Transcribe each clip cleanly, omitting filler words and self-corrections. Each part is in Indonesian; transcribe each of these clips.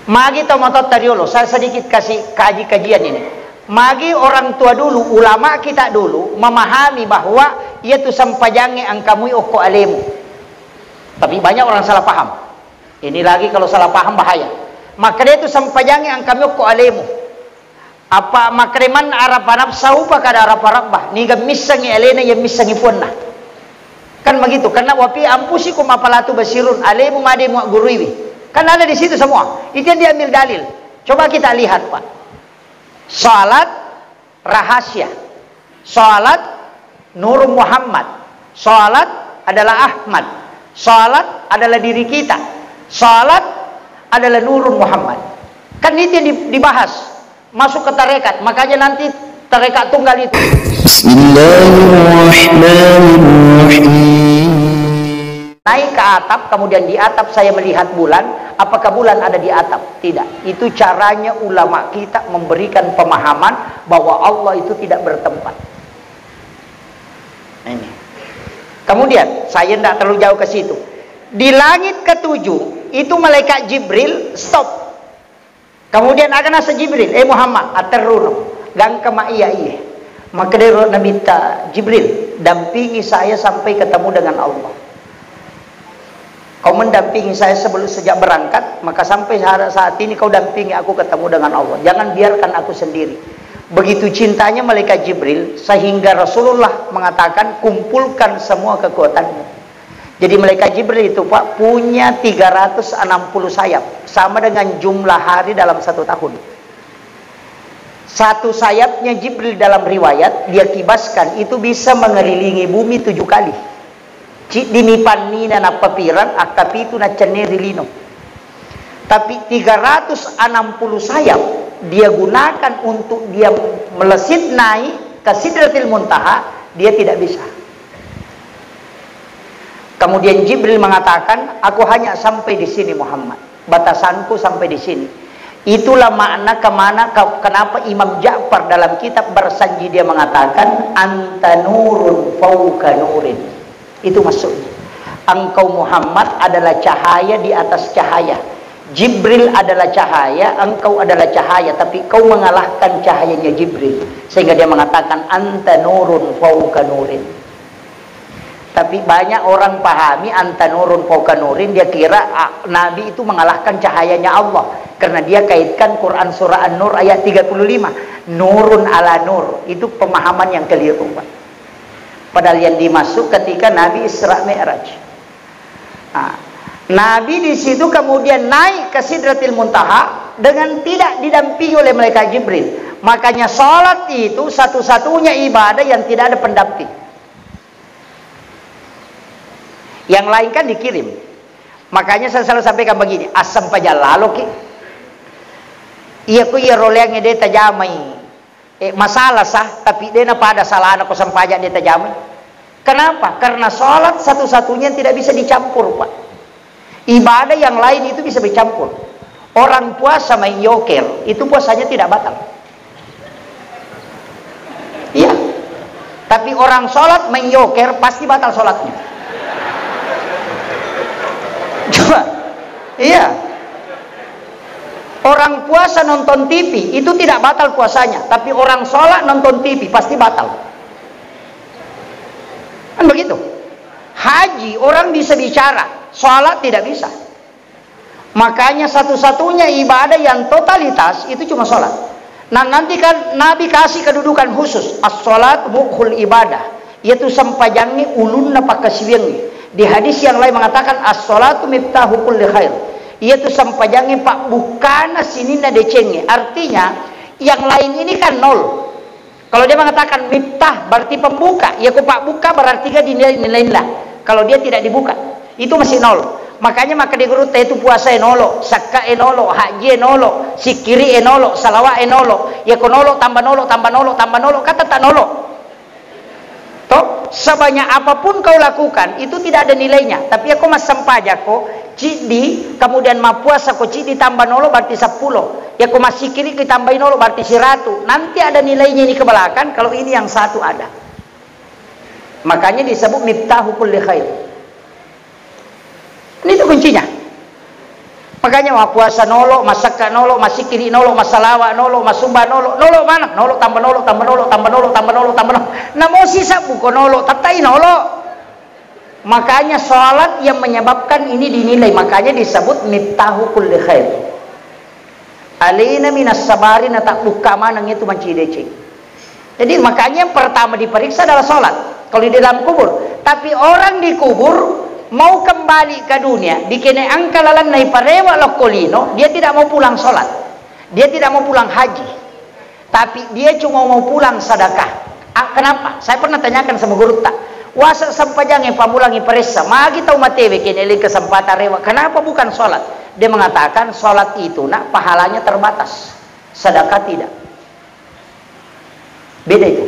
Magi tomatot tadiolo, saya sedikit kasih kajian ini. Magi orang tua dulu, ulama kita dulu memahami bahwa ia tu sampajange angkamu oko alemu. Tapi banyak orang salah paham. Ini lagi kalau salah paham bahaya. Maka dia tu sampajange angkamu oko alemu. Apa makreman arapanap saupa kada araparabah. Niga misangi alena ya misangi punna. Kan begitu. Karena wapi ampusi kum apalatu basirun alemu made mu guruiwi. Kan ada di situ semua. Itu yang diambil dalil. Coba kita lihat, Pak. Salat rahasia. Salat Nur Muhammad. Salat adalah Ahmad. Salat adalah diri kita. Salat adalah Nur Muhammad. Kan itu yang dibahas. Masuk ke tarekat. Makanya nanti tarekat tunggal itu. Bismillahirrahmanirrahim. Naik ke atap, kemudian di atap saya melihat bulan. Apakah bulan ada di atap? Tidak. Itu caranya ulama kita memberikan pemahaman bahwa Allah itu tidak bertempat. Ini. Kemudian saya tidak terlalu jauh ke situ. Di langit ketujuh itu malaikat Jibril stop. Kemudian akan asa Jibril, Muhammad aterrun gang kema iya. Maka dia minta Jibril dampingi saya sampai ketemu dengan Allah. Kau mendampingi saya sejak berangkat, maka sampai saat ini kau dampingi aku ketemu dengan Allah. Jangan biarkan aku sendiri. Begitu cintanya malaikat Jibril, sehingga Rasulullah mengatakan, kumpulkan semua kekuatanmu. Jadi malaikat Jibril itu, Pak, punya 360 sayap. Sama dengan jumlah hari dalam satu tahun. Satu sayapnya Jibril dalam riwayat, dia kibaskan, itu bisa mengelilingi bumi 7 kali. Dimipan nina na papiran tapi itu na ceneri lino. Tapi 360 sayap dia gunakan untuk dia melesit naik ke Sidratil Muntaha, dia tidak bisa. Kemudian Jibril mengatakan, aku hanya sampai di sini Muhammad, batasanku sampai di sini. Itulah makna kenapa Imam Ja'far dalam kitab Barsanji dia mengatakan anta nurun fauka nurin. Itu maksudnya. Engkau Muhammad adalah cahaya di atas cahaya. Jibril adalah cahaya, engkau adalah cahaya, tapi kau mengalahkan cahayanya Jibril. Sehingga dia mengatakan anta nurun fauka nurin. Tapi banyak orang pahami anta nurun fauka nurin, dia kira Nabi itu mengalahkan cahayanya Allah. Karena dia kaitkan Quran surah An-Nur ayat 35. Nurun ala nur. Itu pemahaman yang keliru, Pak. Padahal yang dimasuk ketika Nabi Isra Mi'raj. Nah, Nabi di situ kemudian naik ke Sidratil Muntaha dengan tidak didampingi oleh malaikat Jibril. Makanya sholat itu satu-satunya ibadah yang tidak ada pendamping. Yang lain kan dikirim. Makanya saya selalu sampaikan begini, asam pajalalo ki. Iya ku iya roleangnya dia tajamai. Masalah sah, tapi dia pada salah anak kosan pajak dia tajamai. Kenapa? Karena sholat satu-satunya tidak bisa dicampur, Pak. Ibadah yang lain itu bisa dicampur. Orang puasa main yoker, itu puasanya tidak batal. Iya. Tapi orang sholat main yoker pasti batal sholatnya. Coba. Iya. Orang puasa nonton TV itu tidak batal puasanya, tapi orang sholat nonton TV pasti batal. Kan begitu. Haji orang bisa bicara, sholat tidak bisa. Makanya satu-satunya ibadah yang totalitas itu cuma sholat. Nah nanti kan Nabi kasih kedudukan khusus, as-sholat mukhul ibadah, yaitu sampajangi ulun napa kasiwengi. Di hadis yang lain mengatakan as-sholatu miftahu kulli khair. Yaitu sampajangi Pak bukana sini na decenge. Artinya yang lain ini kan nol. Kalau dia mengatakan miftah berarti pembuka, ya ku Pak buka berarti kan dinilai lah. Kalau dia tidak dibuka, itu masih nol. Makanya maka di guru itu puasa enolo, zakka enolo, haji enolo, sikiri enolo, salawat enolo. Ya ku nolo tambah nolo tambah nolo tambah nolo kata tak nolo. Toh sebanyak apapun kau lakukan itu tidak ada nilainya. Tapi aku mas sampaja ko cidi kemudian ma puasa ko cidi tambah nolo berarti 10. Ya ko masih kiri ditambahin nolo berarti 100. Nanti ada nilainya ini ke belakang kalau ini yang satu ada. Makanya disebut miftahu kulli khair. Ini itu kuncinya. Makanya mau puasa nolo, masaka nolo, masikiri nolo, masalawa nolo, masumba nolo, nolo mana? Nolo tambah nolo, tambah nolo, tambah nolo, tambah nolo, tambah nolo. Nah mau sisa buko nolo, tatai nolo. Makanya sholat yang menyebabkan ini dinilai, makanya disebut miftahu kulli khair. Alaina minas sabarina tak buka manang itu mancidece. Jadi makanya yang pertama diperiksa adalah sholat. Kalau di dalam kubur, tapi orang di kubur mau kembali ke dunia, dikene angkalalan nai parewa lokolino, dia tidak mau pulang sholat, dia tidak mau pulang haji, tapi dia cuma mau pulang sedekah. Kenapa? Saya pernah tanyakan sama guru tak, wasa sampajange pamulangi peresa, magi tahu matewe kene li kesempatan rewa, kenapa bukan sholat? Dia mengatakan sholat itu nak pahalanya terbatas, sedekah tidak. Beda itu.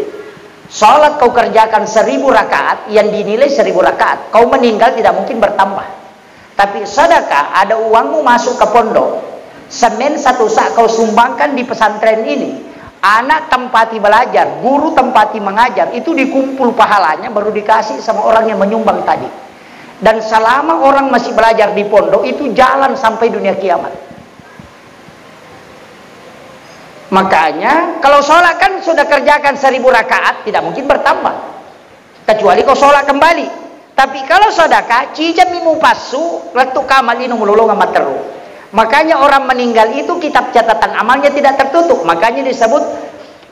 Sholat kau kerjakan 1000 rakaat, yang dinilai 1000 rakaat. Kau meninggal tidak mungkin bertambah. Tapi sedekah, ada uangmu masuk ke pondok, semen 1 sak kau sumbangkan di pesantren ini. Anak tempati belajar, guru tempati mengajar, itu dikumpul pahalanya baru dikasih sama orang yang menyumbang tadi. Dan selama orang masih belajar di pondok, itu jalan sampai dunia kiamat. Makanya kalau sholat kan sudah kerjakan 1000 rakaat, tidak mungkin bertambah kecuali kau sholat kembali. Tapi kalau sedekah cijam mimu pasu letuk kamalinu mululung amat teru. Makanya orang meninggal itu kitab catatan amalnya tidak tertutup. Makanya disebut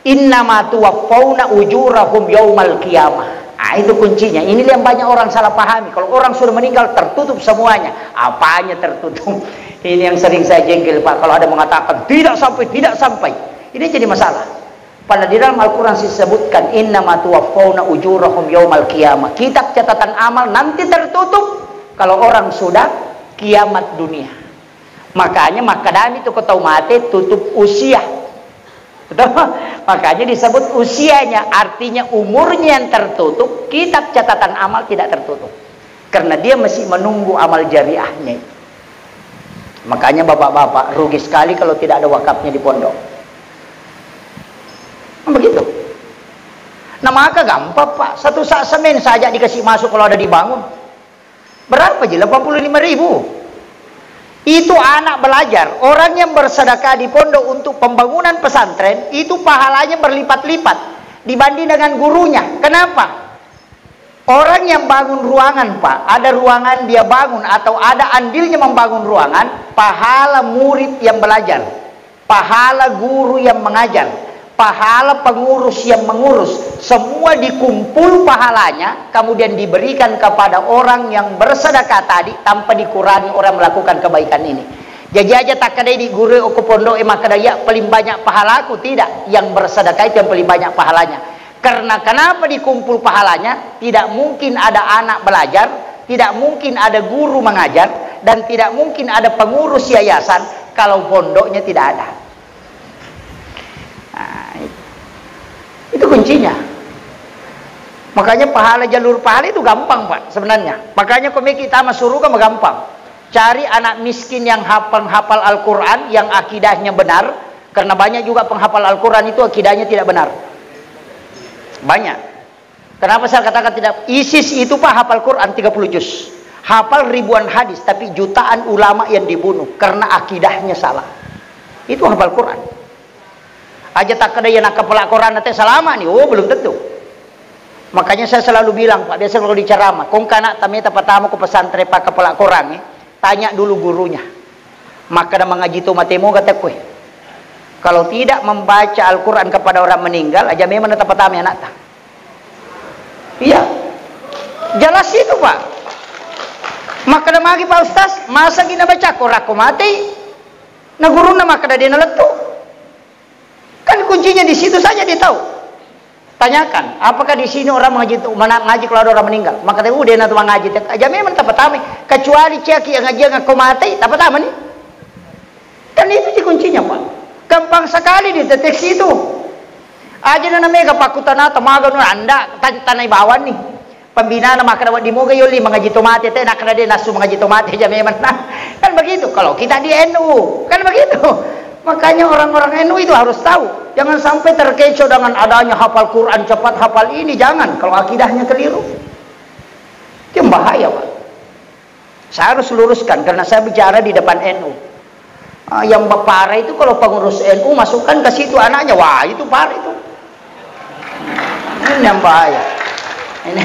innama tuwaffawna ujurahum yaumal qiyamah. Itu kuncinya. Ini yang banyak orang salah pahami. Kalau orang sudah meninggal tertutup semuanya. Apanya tertutup? Ini yang sering saya jengkel Pak. Kalau ada mengatakan tidak sampai, tidak sampai. Ini jadi masalah. Pada di dalam Al-Quran disebutkan innama tuwaffawna ujurahum yaumal qiyamah. Kitab catatan amal nanti tertutup kalau orang sudah kiamat dunia. Makanya makadami itu kau tahu mati tutup usia. Betul? Makanya disebut usianya, artinya umurnya yang tertutup. Kitab catatan amal tidak tertutup karena dia masih menunggu amal jariahnya. Makanya bapak-bapak rugi sekali kalau tidak ada wakafnya di pondok. Begitu. Nah maka gampang Pak, 1 sak semen saja dikasih masuk kalau ada dibangun. Berapa aja? 85.000. Itu anak belajar, orang yang bersedekah di pondok untuk pembangunan pesantren, itu pahalanya berlipat-lipat dibanding dengan gurunya. Kenapa? Orang yang bangun ruangan Pak, ada ruangan dia bangun atau ada andilnya membangun ruangan, pahala murid yang belajar, pahala guru yang mengajar, pahala pengurus yang mengurus, semua dikumpul pahalanya, kemudian diberikan kepada orang yang bersedekah tadi tanpa dikurangi orang melakukan kebaikan ini. Jadi aja tak kadai di guru ke pondok maka daya paling banyak pahalaku, tidak, yang bersedekah itu yang paling banyak pahalanya. Karena kenapa dikumpul pahalanya? Tidak mungkin ada anak belajar, tidak mungkin ada guru mengajar, dan tidak mungkin ada pengurus yayasan kalau pondoknya tidak ada. Nah, itu kuncinya. Makanya pahala, jalur pahala itu gampang Pak sebenarnya. Makanya komik kita suruh kan gampang. Cari anak miskin yang hafal Al-Quran, yang akidahnya benar. Karena banyak juga penghafal Al-Quran itu akidahnya tidak benar. Banyak. Kenapa saya katakan tidak? ISIS itu Pak hafal Quran 30 juz. Hafal ribuan hadis, tapi jutaan ulama yang dibunuh karena akidahnya salah. Itu hafal Quran. Aja tak ada yang nak kepala Quran nanti selama nih, oh belum tentu. Makanya saya selalu bilang Pak, biasa kalau diceramah, kong kana tamita pertama ke pesantren Pak kepala Quran tanya dulu gurunya. Maka dah mengaji tu matemo kata kue. Kalau tidak membaca Al-Quran kepada orang meninggal, aja memang tetap pertama anak tak. Iya, jelas itu Pak. Maka dah magi Pak Ustaz, masa kita baca Quran mati, nah guru nama kada dia naletu. Kan kuncinya di situ saja dia tahu. Tanyakan, apakah di sini orang mengaji kalau ada orang meninggal? Maka dia udah nanti mengaji. Aja memang tak pertama, kecuali ceki yang ngaji ngaku mati, tak pertama nih. Kan itu sih kuncinya Pak. Gampang sekali dideteksi itu. Aja na mega pakutan atau maga nu anda tanai bawan nih. Pembina na maka di moga yoli mengaji tomate teh nak dia nasu mengaji tomate aja memang. Nah, kan begitu. Kalau kita di NU, kan begitu. Makanya orang-orang NU itu harus tahu. Jangan sampai terkecoh dengan adanya hafal Quran cepat hafal ini, jangan kalau akidahnya keliru. Itu bahaya Pak. Saya harus luruskan karena saya bicara di depan NU. Yang parah itu kalau pengurus NU masukkan ke situ anaknya, wah itu parah itu. Ini yang bahaya. Ini.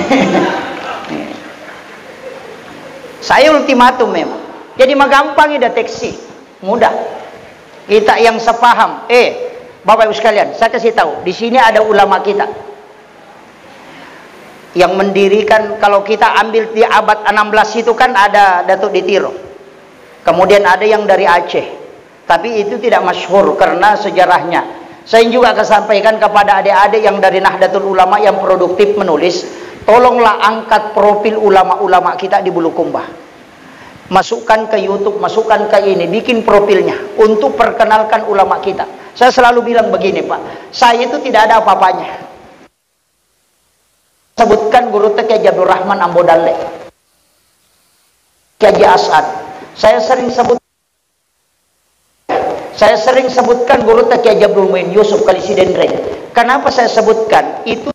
Saya ultimatum memang. Jadi gampang deteksi, mudah. Kita yang sepaham. Bapak Ibu sekalian, saya kasih tahu, di sini ada ulama kita yang mendirikan. Kalau kita ambil di abad 16 itu kan ada Datuk Ditiro. Kemudian ada yang dari Aceh. Tapi itu tidak masyhur karena sejarahnya. Saya juga akan sampaikan kepada adik-adik yang dari Nahdlatul Ulama yang produktif menulis, tolonglah angkat profil ulama-ulama kita di Bulukumba. Masukkan ke YouTube, masukkan ke ini, bikin profilnya untuk perkenalkan ulama kita. Saya selalu bilang begini, Pak, saya itu tidak ada apa-apanya. Sebutkan guru Kiai Abdul Rahman Ambodalle, Kiai As'ad. Saya sering sebutkan guru Kiai Abdul Muin Yusuf Kalisi Dendreng. Kenapa saya sebutkan? Itu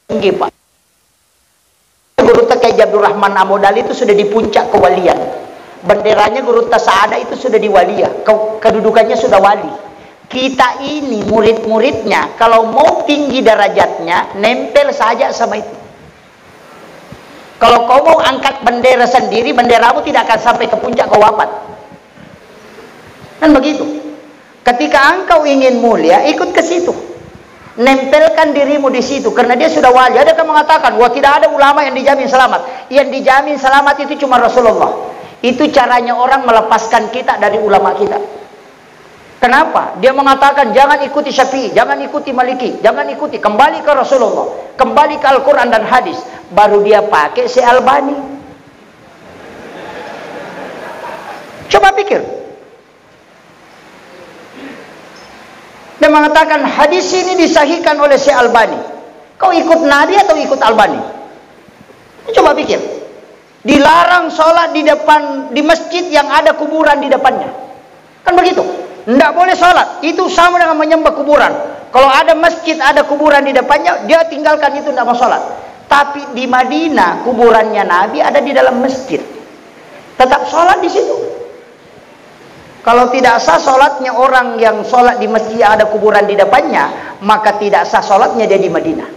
tinggi, Pak. Guru Kiai Abdul Rahman Ambodalle itu sudah di puncak kewalian. Benderanya Guru Saada itu sudah di walia, kedudukannya sudah wali. Kita ini murid-muridnya, kalau mau tinggi derajatnya, nempel saja sama itu. Kalau kau mau angkat bendera sendiri, benderamu tidak akan sampai ke puncak kau wafat. Kan begitu. Ketika engkau ingin mulia, ikut ke situ. Nempelkan dirimu di situ, karena dia sudah wali. Ada yang mengatakan, wah tidak ada ulama yang dijamin selamat. Yang dijamin selamat itu cuma Rasulullah. Itu caranya orang melepaskan kita dari ulama kita. Kenapa? Dia mengatakan jangan ikuti Syafi'i, jangan ikuti Maliki, jangan ikuti, kembali ke Rasulullah, kembali ke Al-Quran dan hadis. Baru dia pakai si Albani. Coba pikir. Dia mengatakan hadis ini disahihkan oleh si Albani. Kau ikut Nabi atau ikut Albani? Coba pikir. Dilarang sholat di masjid yang ada kuburan di depannya. Kan begitu. Tidak boleh sholat. Itu sama dengan menyembah kuburan. Kalau ada masjid, ada kuburan di depannya, dia tinggalkan itu, tidak mau sholat. Tapi di Madinah, kuburannya Nabi ada di dalam masjid. Tetap sholat di situ. Kalau tidak sah sholatnya orang yang sholat di masjid yang ada kuburan di depannya, maka tidak sah sholatnya dia di Madinah.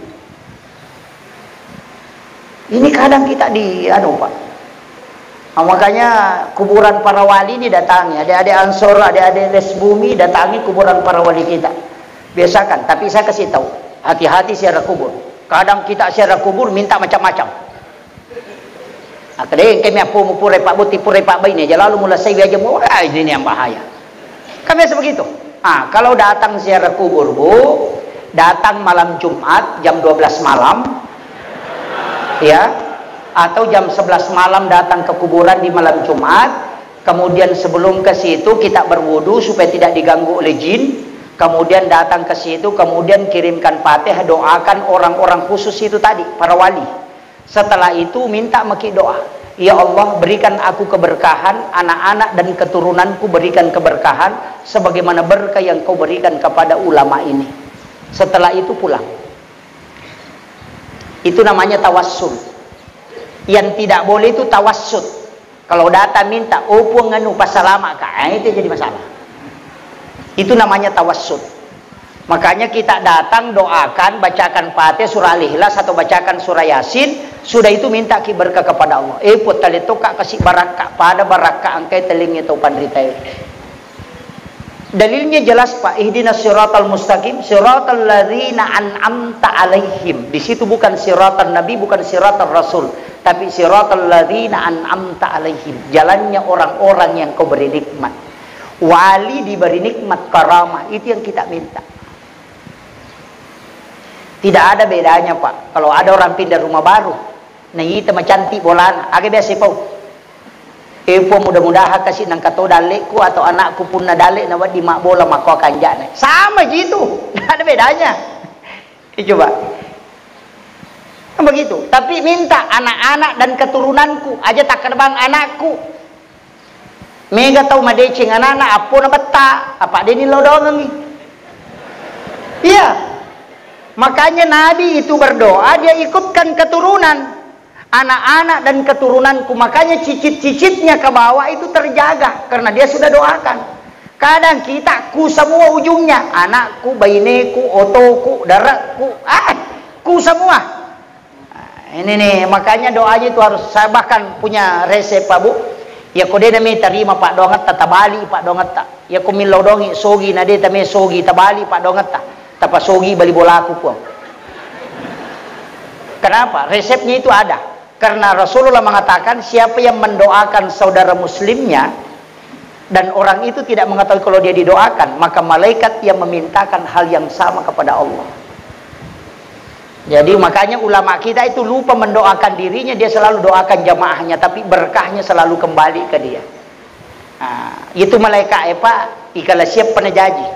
Ini kadang kita Pak. Nah, makanya kuburan para wali ini datangi. Adik-adik Ansor, adik-adik Les Bumi datangi kuburan para wali kita. Biasakan, tapi saya kasih tahu, hati-hati ziarah kubur. Kadang kita ziarah kubur minta macam-macam. Kadang kami apa pure Pak Buti pure Pak Bayi aja lalu mulai saya aja ini yang bahaya. Kan biasa begitu. Kalau datang ziarah kubur, Bu, datang malam Jumat jam 12 malam. Ya, atau jam 11 malam datang ke kuburan di malam Jumat. Kemudian sebelum ke situ kita berwudu supaya tidak diganggu oleh jin. Kemudian datang ke situ, kemudian kirimkan Fatihah, doakan orang-orang khusus itu tadi, para wali. Setelah itu minta maki doa. Ya Allah, berikan aku keberkahan, anak-anak dan keturunanku berikan keberkahan sebagaimana berkah yang kau berikan kepada ulama ini. Setelah itu pulang. Itu namanya tawassul. Yang tidak boleh itu tawassut. Kalau datang minta opo nganu pasalama itu jadi masalah. Itu namanya tawassut. Makanya kita datang doakan, bacakan Fatihah, surah Al-Ikhlas atau bacakan surah Yasin, sudah itu minta berkah kepada Allah. Putal itu kak kasih barakah pada barakah angkai telingnya tu pandritai. Dalilnya jelas Pak, ihdinas siratal mustaqim, siratal ladzina an'amta alaihim. Di situ bukan siratal nabi, bukan siratal rasul, tapi siratal ladzina an'amta alaihim. Jalannya orang-orang yang kau beri nikmat. Wali diberi nikmat karamah, itu yang kita minta. Tidak ada bedanya Pak. Kalau ada orang pindah rumah baru, nah itu cantik bolan, agak biasa Pak. Mudah-mudahan kasih nang kato dalekku atau anakku pun na dalek na di mak bola mako kanjana. Sama gitu. Tidak ada bedanya. Coba. Kan begitu. Tapi minta anak-anak dan keturunanku aja tak kerbang anakku. Mega tahu madecing anak-anak apa na beta. Apa dia ni lo doang ni? Iya. Makanya Nabi itu berdoa dia ikutkan keturunan. anak-anak dan keturunanku. Makanya cicit-cicitnya ke bawah itu terjaga karena dia sudah doakan. Kadang kita ku semua ujungnya, anakku, bayineku, otoku, darahku, ku semua. Ini nih, makanya doanya itu harus, saya bahkan punya resep Pak Bu. Ya kau dia nami terima Pak dongat tak bali Pak dongat tak. Ya kau milau dongi sogi nade tame sogi tabali Pak dongat tak. Tapa sogi bali bola aku pun. Kenapa? Resepnya itu ada. Karena Rasulullah mengatakan siapa yang mendoakan saudara muslimnya dan orang itu tidak mengetahui kalau dia didoakan, maka malaikat yang memintakan hal yang sama kepada Allah. Jadi makanya ulama kita itu lupa mendoakan dirinya, dia selalu doakan jamaahnya, tapi berkahnya selalu kembali ke dia. Nah, itu malaikat Pak, ikala siap penejaji.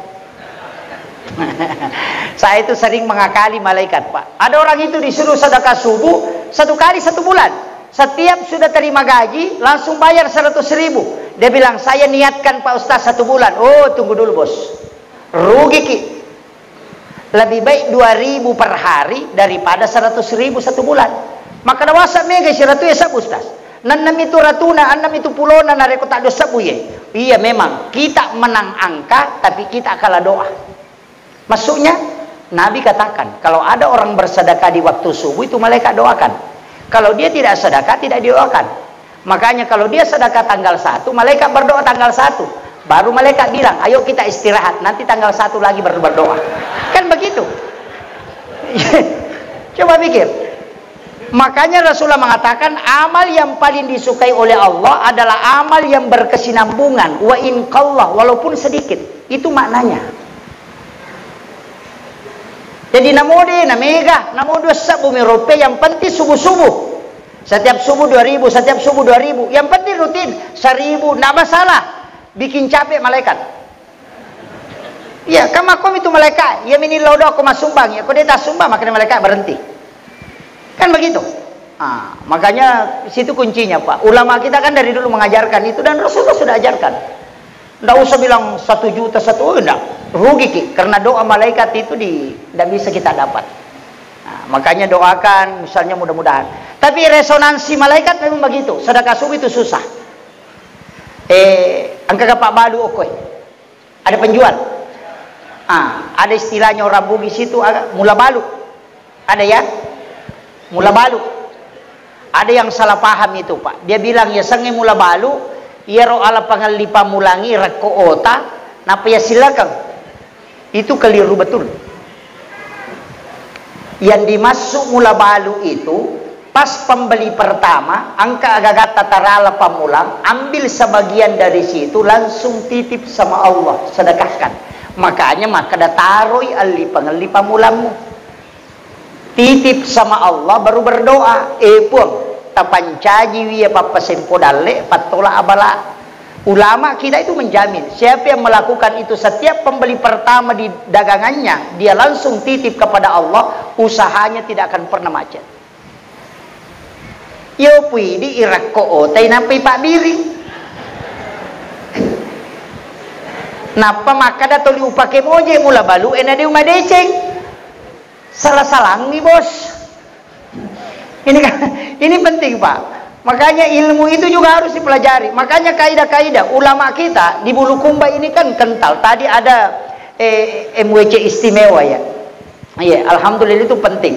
Saya itu sering mengakali malaikat Pak. Ada orang itu disuruh sedekah subuh 1 kali 1 bulan. Setiap sudah terima gaji langsung bayar 100.000. Dia bilang saya niatkan Pak Ustaz 1 bulan. Oh tunggu dulu bos, rugi ki. Lebih baik 2.000 per hari daripada 100.000 1 bulan. Maka dawasa mega 100 ya sab Ustaz. Nanam itu ratuna, anam itu pulona nareko tak dosa buye. Iya memang kita menang angka tapi kita kalah doa. Maksudnya Nabi katakan kalau ada orang bersedekah di waktu subuh itu malaikat doakan. Kalau dia tidak sedekah tidak didoakan. Makanya kalau dia sedekah tanggal 1 malaikat berdoa tanggal 1. Baru malaikat bilang ayo kita istirahat, nanti tanggal 1 lagi baru berdoa. Kan begitu. Coba pikir. Makanya Rasulullah mengatakan amal yang paling disukai oleh Allah adalah amal yang berkesinambungan. Wa in qallah, walaupun sedikit. Itu maknanya. Jadi namode, namega, namode bumi rope yang penting subuh-subuh. Setiap subuh 2.000, setiap subuh 2.000. Yang penting rutin 1.000, tidak masalah. Bikin capek malaikat. Ya, kamakom itu malaikat. Ya mini lodo aku sumbang. Ya, kalau dia tak sumbang makanya malaikat berhenti. Kan begitu. Makanya situ kuncinya Pak. Ulama kita kan dari dulu mengajarkan itu dan Rasulullah sudah ajarkan. Tidak usah bilang 1 juta 1, enggak. Rugi ki. Karena doa malaikat itu tidak bisa kita dapat. Makanya doakan misalnya mudah-mudahan. Tapi resonansi malaikat memang begitu. Sedekah subuh itu susah. Angka Pak Balu oke. Ada penjual. Ada istilahnya orang Bugis itu mula balu. Ada ya? Mula balu. Ada yang salah paham itu Pak. Dia bilang ya sange mula balu, ya ro ala pangalipa mulangi rako ota, napa ya silakan. Itu keliru betul. Yang dimasuk mula balu itu pas pembeli pertama, angka agak tatarala pamulang, ambil sebagian dari situ langsung titip sama Allah, sedekahkan. Makanya maka dataroi ali pangeli pamulangmu. Titip sama Allah baru berdoa. Pun tapancaji wiya papasempo dalle patola abala. Ulama kita itu menjamin siapa yang melakukan itu setiap pembeli pertama di dagangannya, dia langsung titip kepada Allah, usahanya tidak akan pernah macet. Yo pui di Irak ko tay napi Pak Biri. Napa maka datoli upake moje mula balu enade umadeceng. Salah-salang nih bos. Ini penting Pak. Makanya ilmu itu juga harus dipelajari. Makanya kaidah-kaidah ulama kita di Bulukumba ini kan kental. Tadi ada MWC istimewa ya. Iya, alhamdulillah itu penting.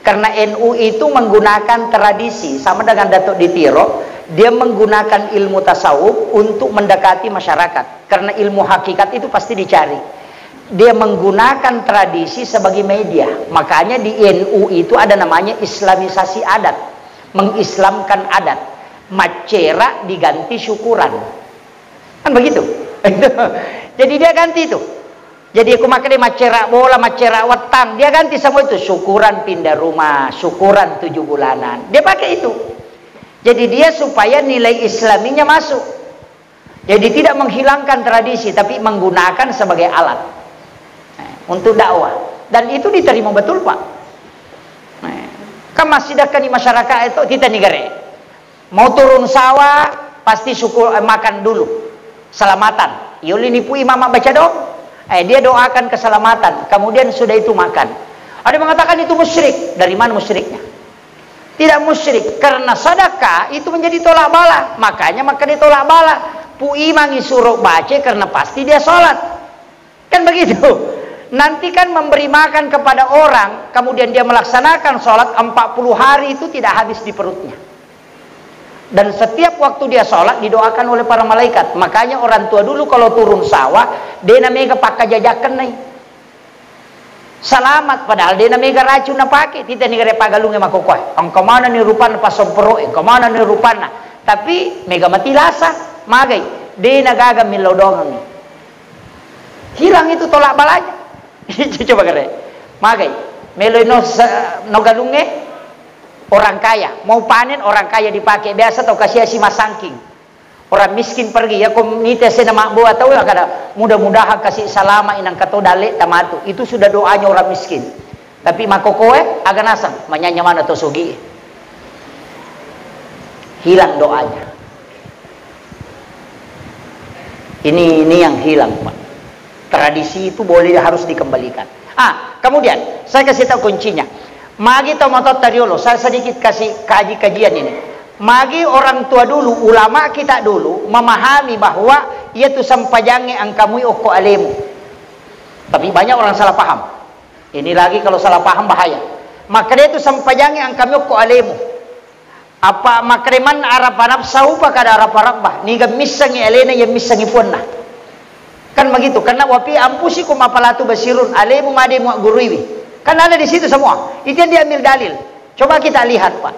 Karena NU itu menggunakan tradisi sama dengan Datuk Ditiro, dia menggunakan ilmu tasawuf untuk mendekati masyarakat. Karena ilmu hakikat itu pasti dicari. Dia menggunakan tradisi sebagai media. Makanya di NU itu ada namanya islamisasi adat, mengislamkan adat. Macera diganti syukuran, kan begitu. Jadi dia ganti itu. Jadi aku makan macera bola, macera wetang, dia ganti semua itu. Syukuran pindah rumah, syukuran 7 bulanan, dia pakai itu. Jadi dia supaya nilai islaminya masuk. Jadi tidak menghilangkan tradisi, tapi menggunakan sebagai alat untuk dakwah. Dan itu diterima betul Pak. Kan masih dekat di masyarakat itu kita negara. Mau turun sawah pasti syukur makan dulu. Selamatan. Yuli nipu imam baca doa. Dia doakan keselamatan. Kemudian sudah itu makan. Ada yang mengatakan itu musyrik. Dari mana musyriknya? Tidak musyrik. Karena sedekah itu menjadi tolak bala. Makanya maka ditolak bala. Pu imangi suruh baca karena pasti dia sholat. Kan begitu. Nanti kan memberi makan kepada orang, kemudian dia melaksanakan sholat 40 hari itu tidak habis di perutnya. Dan setiap waktu dia sholat didoakan oleh para malaikat. Makanya orang tua dulu kalau turun sawah, dia namanya pakai jajakan nih. Selamat, padahal dia namanya racun na pakai. Tidak negara pagalungnya makokoi. Engkau mana nih rupana pasompero, engkau mana nih rupana. Tapi mega mati lasa. Magai, dia nagaga milodongan nih. Hilang itu tolak balanya. Coba kere. Magai, meloi no galunge orang kaya. Mau panen orang kaya dipakai biasa atau kasih si masangking. Orang miskin pergi ya komunitas nama buat tahu ya kada mudah-mudahan kasih salama inang kato dale tamatu. Itu sudah doanya orang miskin. Tapi makokoe agak nasang manyanya mana to sogi. Hilang doanya. Ini yang hilang, Pak. Tradisi itu boleh harus dikembalikan. Kemudian saya kasih tahu kuncinya. Magi tomatot tariolo, saya sedikit kasih kajian ini. Magi orang tua dulu, ulama kita dulu memahami bahwa ia tu sampajange angkamui oko alemu. Tapi banyak orang salah paham. Ini lagi kalau salah paham bahaya. Maka dia tu sampajange angkami oko alemu. Apa makreman arapanap saupa kada araparabah niga misangi elena yang misangi punna. Kan begitu, karena wapi ampusi kum apalatu basirun alemu made mu guruiwi. Kan ada di situ semua. Itu yang diambil dalil. Coba kita lihat, Pak.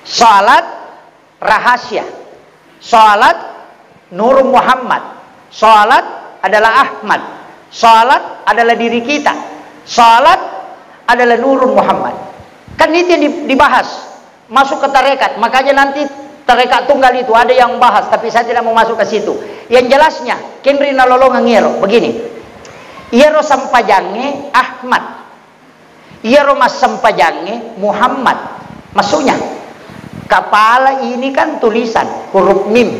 Salat rahasia. Salat Nur Muhammad. Salat adalah Ahmad. Salat adalah diri kita. Salat adalah Nur Muhammad. Kan itu yang dibahas. Masuk ke tarekat, makanya nanti tarekat tunggal itu ada yang bahas, tapi saya tidak mau masuk ke situ. Yang jelasnya, Kemri nalolong ngero begini. Iero sampajange Ahmad, iero mas sampajange Muhammad. Maksudnya, kepala ini kan tulisan huruf mim,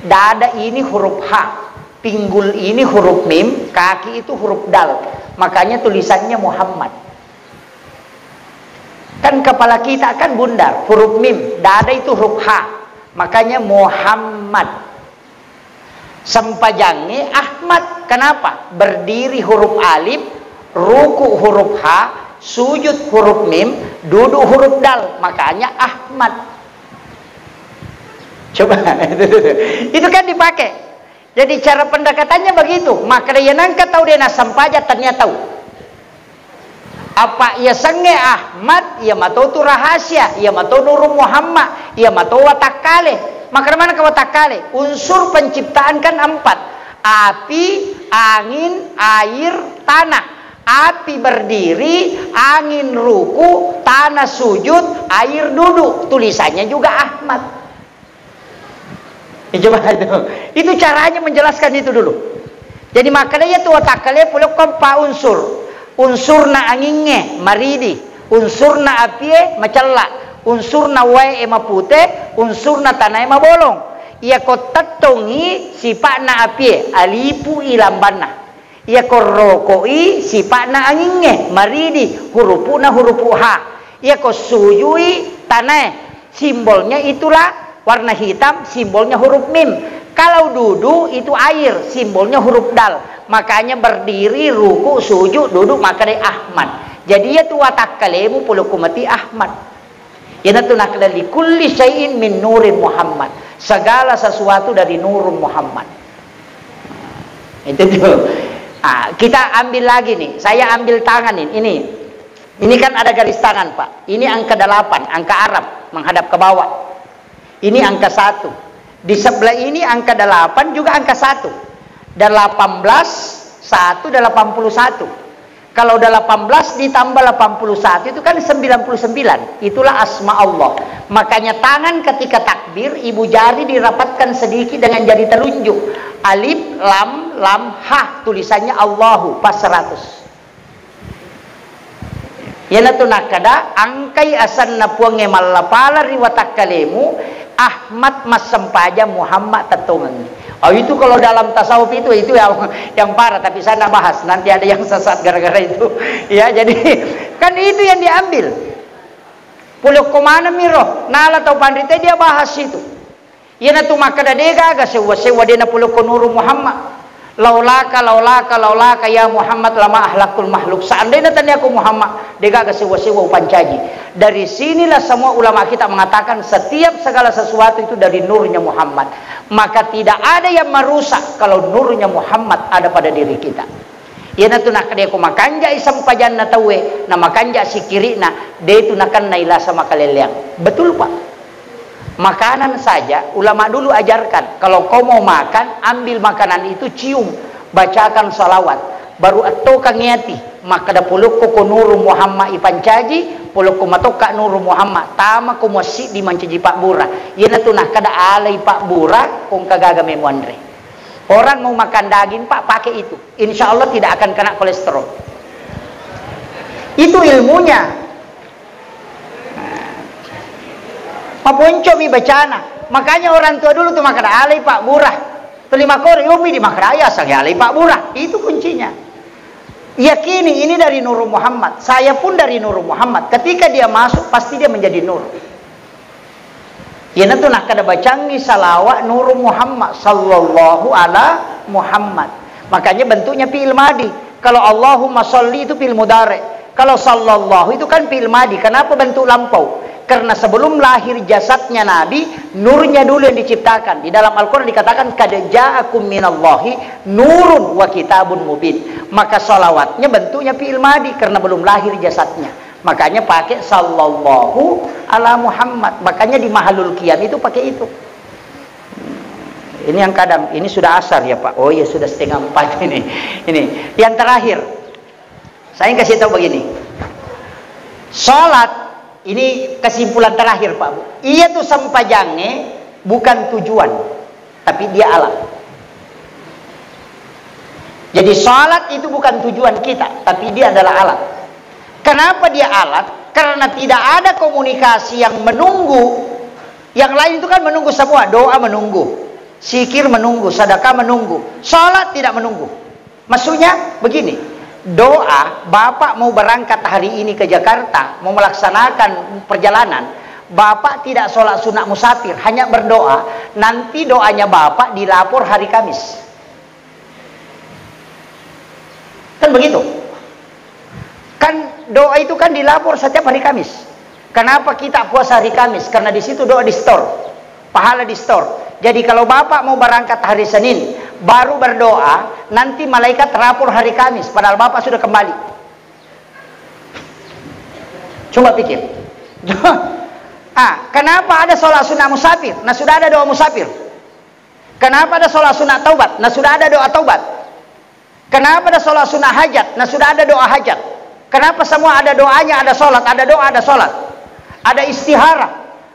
dada ini huruf H, pinggul ini huruf mim, kaki itu huruf dal. Makanya tulisannya Muhammad. Kan kepala kita kan bundar, huruf mim, dada itu huruf H, makanya Muhammad. Sampajange Ahmad, kenapa? Berdiri huruf alif, ruku huruf H, sujud huruf mim, duduk huruf dal, makanya Ahmad. Coba, itu kan dipakai. Jadi cara pendekatannya begitu. Maka dia nangka tahu dia nasampaja ternyata tahu. Apa ia sange Ahmad, ia matau tu rahasia, ia matau Nur Muhammad, ia matau watakale. Maka mana ke watakale? Unsur penciptaan kan 4. Api, angin, air, tanah. Api berdiri, angin ruku, tanah sujud, air duduk. Tulisannya juga Ahmad. Coba itu caranya menjelaskan itu dulu. Jadi makanya itu watakale puluk kompa unsur. Unsurna anginge maridi, unsurna apie macalla, unsurna wae mapute, unsurna tanai mabolong. Ia ko tatongi sipakna apie alipu ilambana. Ia ko rokoi sipakna anginge maridi, hurupuna hurupu ha. Ia ko sujui tanai, simbolnya itulah warna hitam, simbolnya huruf mim. Kalau duduk itu air, simbolnya huruf dal. Makanya berdiri, ruku, sujud, duduk, maka dia Ahmad. Jadi ya tu watak kalemu pulukumati Ahmad. Ya natu naklali kulli syai'in min nurin Muhammad. Segala sesuatu dari Nur Muhammad. Itu tuh. Kita ambil lagi nih. Saya ambil tangan ini. Ini kan ada garis tangan, Pak. Ini angka 8, angka Arab menghadap ke bawah. Ini angka 1. Di sebelah ini angka 8 juga angka 1. Dan 18, 1 dan 81. Kalau udah 18 ditambah 81 itu kan 99. Itulah asma Allah. Makanya tangan ketika takbir, ibu jari dirapatkan sedikit dengan jari telunjuk. Alif, lam, ha. Tulisannya Allahu pas 100. Yana tu nakada angkai asan napuange malapala riwatak kalemu Ahmad mas sempaja Muhammad tatungan. Itu kalau dalam tasawuf itu yang parah, tapi saya tidak bahas, nanti ada yang sesat gara-gara itu. Ya, jadi kan itu yang diambil. Puluk komana miro, nala tau pandrite dia bahas itu. Yana tu maka dadega aga sewa dena puluk nuru Muhammad. Laulaka ya Muhammad lama ahlakul makhluk. Seandainya tanya aku Muhammad, dega aga sewa pancaji. Dari sinilah semua ulama kita mengatakan setiap segala sesuatu itu dari nurnya Muhammad. Maka tidak ada yang merusak kalau nurnya Muhammad ada pada diri kita. Yana tu nak dia ko makanja isam pajan na tawe na makanja si kiri na dia tu nakan naila sama kaleleang. Betul Pak? Makanan saja ulama dulu ajarkan kalau kau mau makan ambil makanan itu cium bacakan salawat baru atau kangiati maka da puluk ko nuru Muhammad ipancaji puluk ko matoka nuru Muhammad tama ko mosi di mancaji Pak Bura. Yana tu nak kada alay Pak Bura kung kagaga memuandre. Orang mau makan daging Pak pakai itu, insya Allah tidak akan kena kolesterol. Itu ilmunya. Mapunco mi bacana. Makanya orang tua dulu tuh makan alay Pak Burah. Terima kori umi di makan ayah sang alay Pak Burah. Itu kuncinya. Yakini ini dari Nur Muhammad. Saya pun dari Nur Muhammad. Ketika dia masuk pasti dia menjadi nur. Yana tu nak kada bacangi salawat Nur Muhammad sallallahu ala Muhammad. Makanya bentuknya fi'il madi. Kalau Allahumma sholli itu fi'il mudhari. Kalau sallallahu itu kan fi'il madi. Kenapa bentuk lampau? Karena sebelum lahir jasadnya Nabi, nurnya dulu yang diciptakan. Di dalam Al-Qur'an dikatakan qad ja'akum minallahi nurun wa kitabun mubin. Maka salawatnya bentuknya fi'il madi karena belum lahir jasadnya. Makanya pakai sallallahu ala Muhammad. Makanya di mahalul qiyam itu pakai itu. Ini yang kadang ini sudah asar ya Pak. Oh ya sudah 3:30 ini. Ini yang terakhir. Saya kasih tahu begini. Salat ini kesimpulan terakhir Pak Bu. Iya tuh sampajange bukan tujuan, tapi dia alat. Jadi salat itu bukan tujuan kita, tapi dia adalah alat. Kenapa dia alat? Karena tidak ada komunikasi yang menunggu. Yang lain itu kan menunggu semua. Doa menunggu, zikir menunggu, sedekah menunggu. Salat tidak menunggu. Maksudnya begini, doa Bapak mau berangkat hari ini ke Jakarta, mau melaksanakan perjalanan, Bapak tidak sholat sunat musafir, hanya berdoa. Nanti doanya Bapak dilapor hari Kamis. Kan begitu? Kan doa itu kan dilapor setiap hari Kamis. Kenapa kita puasa hari Kamis? Karena di situ doa di store, pahala di store. Jadi kalau Bapak mau berangkat hari Senin, baru berdoa, nanti malaikat rapor hari Kamis, padahal Bapak sudah kembali. Coba pikir. Kenapa ada sholat sunat musafir? Nah sudah ada doa musafir. Kenapa ada sholat sunat taubat? Nah sudah ada doa taubat. Kenapa ada sholat sunat hajat? Nah sudah ada doa hajat. Kenapa semua ada doanya, ada sholat, ada doa, ada sholat. Ada istihara.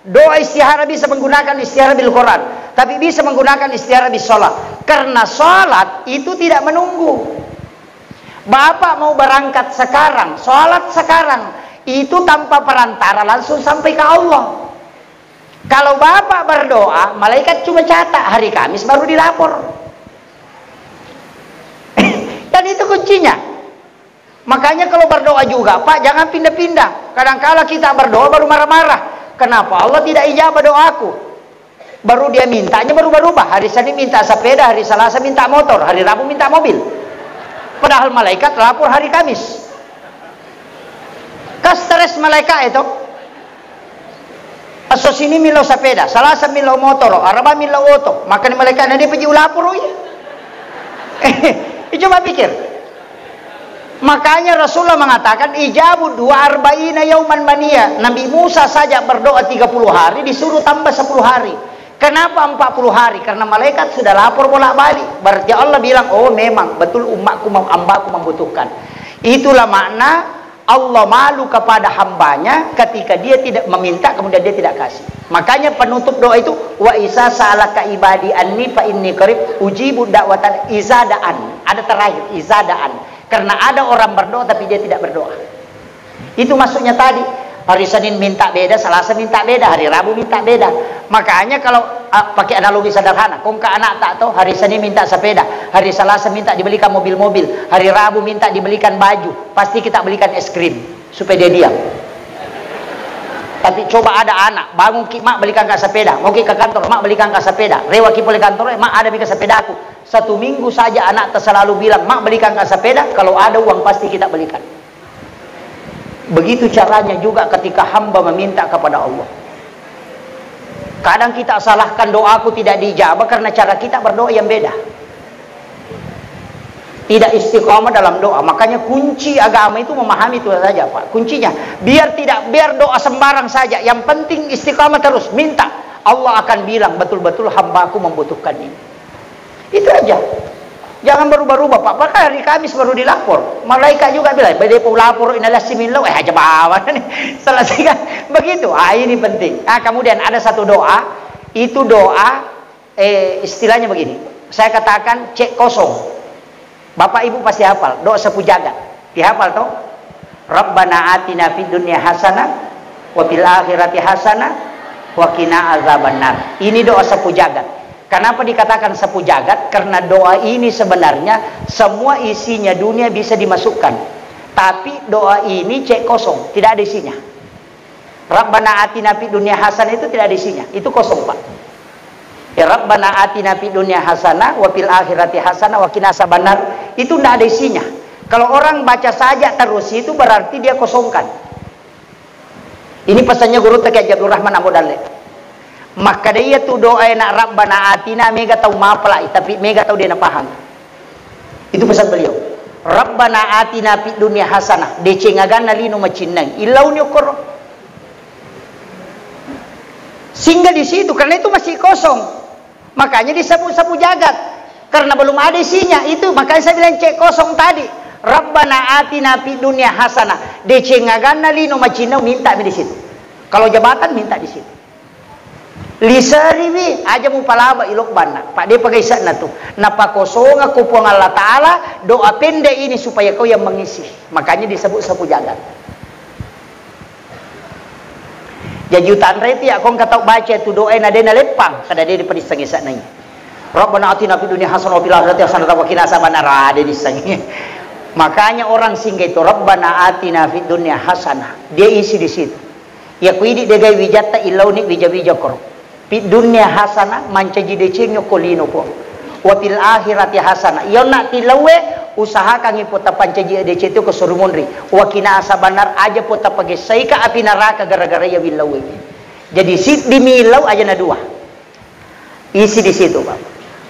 Doa istihara bisa menggunakan istihara bil Quran, tapi bisa menggunakan istihara bis sholat. Karena sholat itu tidak menunggu. Bapak mau berangkat sekarang, sholat sekarang, itu tanpa perantara langsung sampai ke Allah. Kalau Bapak berdoa, malaikat cuma catat hari Kamis baru dilapor. Dan itu kuncinya. Makanya kalau berdoa juga Pak jangan pindah-pindah. Kadang-kala kita berdoa baru marah-marah. Kenapa Allah tidak ijabah doaku? Baru dia mintanya baru berubah. Hari Senin minta sepeda, hari Selasa minta motor, hari Rabu minta mobil. Padahal malaikat lapor hari Kamis. Kastres malaikat itu. Aso sini milo sepeda, Selasa milo motor, Araba milo auto. Maka malaikat nanti pergi lapor ya. Coba pikir. Makanya Rasulullah mengatakan ijabud 40 yauman mania. Nabi Musa saja berdoa 30 hari disuruh tambah 10 hari. Kenapa 40 hari? Karena malaikat sudah lapor bolak-balik. Berarti Allah bilang, oh memang betul umatku, hambaku membutuhkan. Itulah makna Allah malu kepada hambanya ketika dia tidak meminta kemudian dia tidak kasih. Makanya penutup doa itu wa isa sa'alaka ibadi anni fa inni qarib ujibu da'watan izadaan. Ada terakhir izadaan. Karena ada orang berdoa tapi dia tidak berdoa. Itu maksudnya tadi. Hari Senin minta beda, Selasa minta beda, hari Rabu minta beda. Makanya kalau pakai analogi sederhana, kong ke anak tak tahu hari Senin minta sepeda, hari Selasa minta dibelikan mobil-mobil, hari Rabu minta dibelikan baju, pasti kita belikan es krim supaya dia diam. Tapi coba ada anak bangun ki mak belikan kak sepeda, mau ki ke kantor mak belikan kak sepeda, rewa ki boleh kantor mak ada belikan sepeda aku. 1 minggu saja anak selalu bilang mak belikan kak sepeda, kalau ada uang pasti kita belikan. Begitu caranya juga ketika hamba meminta kepada Allah. Kadang kita salahkan doaku tidak dijabah karena cara kita berdoa yang beda. Tidak istiqomah dalam doa. Makanya kunci agama itu memahami itu saja, Pak. Kuncinya biar doa sembarang saja. Yang penting istiqomah terus, minta. Allah akan bilang betul-betul hambaku membutuhkan ini. Itu aja. Jangan berubah-ubah, Pak. Pakai hari Kamis baru dilapor. Malaikat juga bilang, "Bade pun lapor inalah simillah." Aja bawa nih. Selesaikan. Begitu. Ini penting. Kemudian ada satu doa, itu doa istilahnya begini. Saya katakan cek kosong. Bapak Ibu pasti hafal, doa sapu jagat. Dihafal toh? Rabbana atina fid dunya hasanah wa fil akhirati hasanah wa qina azabannar. Ini doa sapu jagat. Kenapa dikatakan sapu jagat? Karena doa ini sebenarnya semua isinya dunia bisa dimasukkan. Tapi doa ini cek kosong, tidak ada isinya. Rabbana atina fid dunya hasanah itu tidak ada isinya. Itu kosong, Pak. Ya Rabbana atina fid dunya hasanah wa fil akhirati hasanah wa qina azabannar. Itu tidak ada isinya. Kalau orang baca saja terus itu berarti dia kosongkan. Ini pesannya guru Taqi Abdul Rahman Abu Dalek. Maka dia tu doa nak Rabbana atina mega tahu mapala tapi mega tahu dia nak paham. Itu pesan beliau. Rabbana atina fid dunya hasanah decengagan lino macinang ilau nyokor. Sehingga di situ karena itu masih kosong. Makanya disebut sapu jagat karena belum ada isinya itu. Makanya saya bilang cek kosong tadi. Rabbana atina fid dunya hasanah decengaganna lino macina minta di situ. Kalau jabatan minta di situ. Lisariwi aja mu palaba ilok bana. Pak dia pakai sana tuh. Napa kosong aku puang Allah Taala doa pendek ini supaya kau yang mengisi. Makanya disebut sapu jagat. Jajutan reti aku kata baca itu doa nadena lepang kada dia dipadisang isananya. Rabbana atina fid dunya hasanah wa fil akhirati hasanah wa qina azabannar ada disang. Makanya orang singgah itu Rabbana atina fid dunya hasanah. Dia isi di situ. Ya kuidi de gai wijata ilauni wija-wija kor. Fid dunya hasanah mancaji decengyo kolino po. Wa fil akhirati hasanah. Yo nak tilawe usahakan ipota pancaji adc itu ke surumunri wakina asabanar aja pota pagi saika api neraka gara-gara ya bilawi. Jadi sit di milau aja na dua isi di situ, Pak.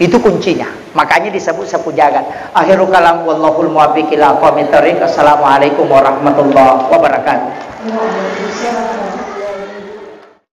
Itu kuncinya. Makanya disebut sapu jagat. Akhirul kalam wallahul muwaffiq ila aqwamit thoriq. Assalamualaikum warahmatullahi wabarakatuh.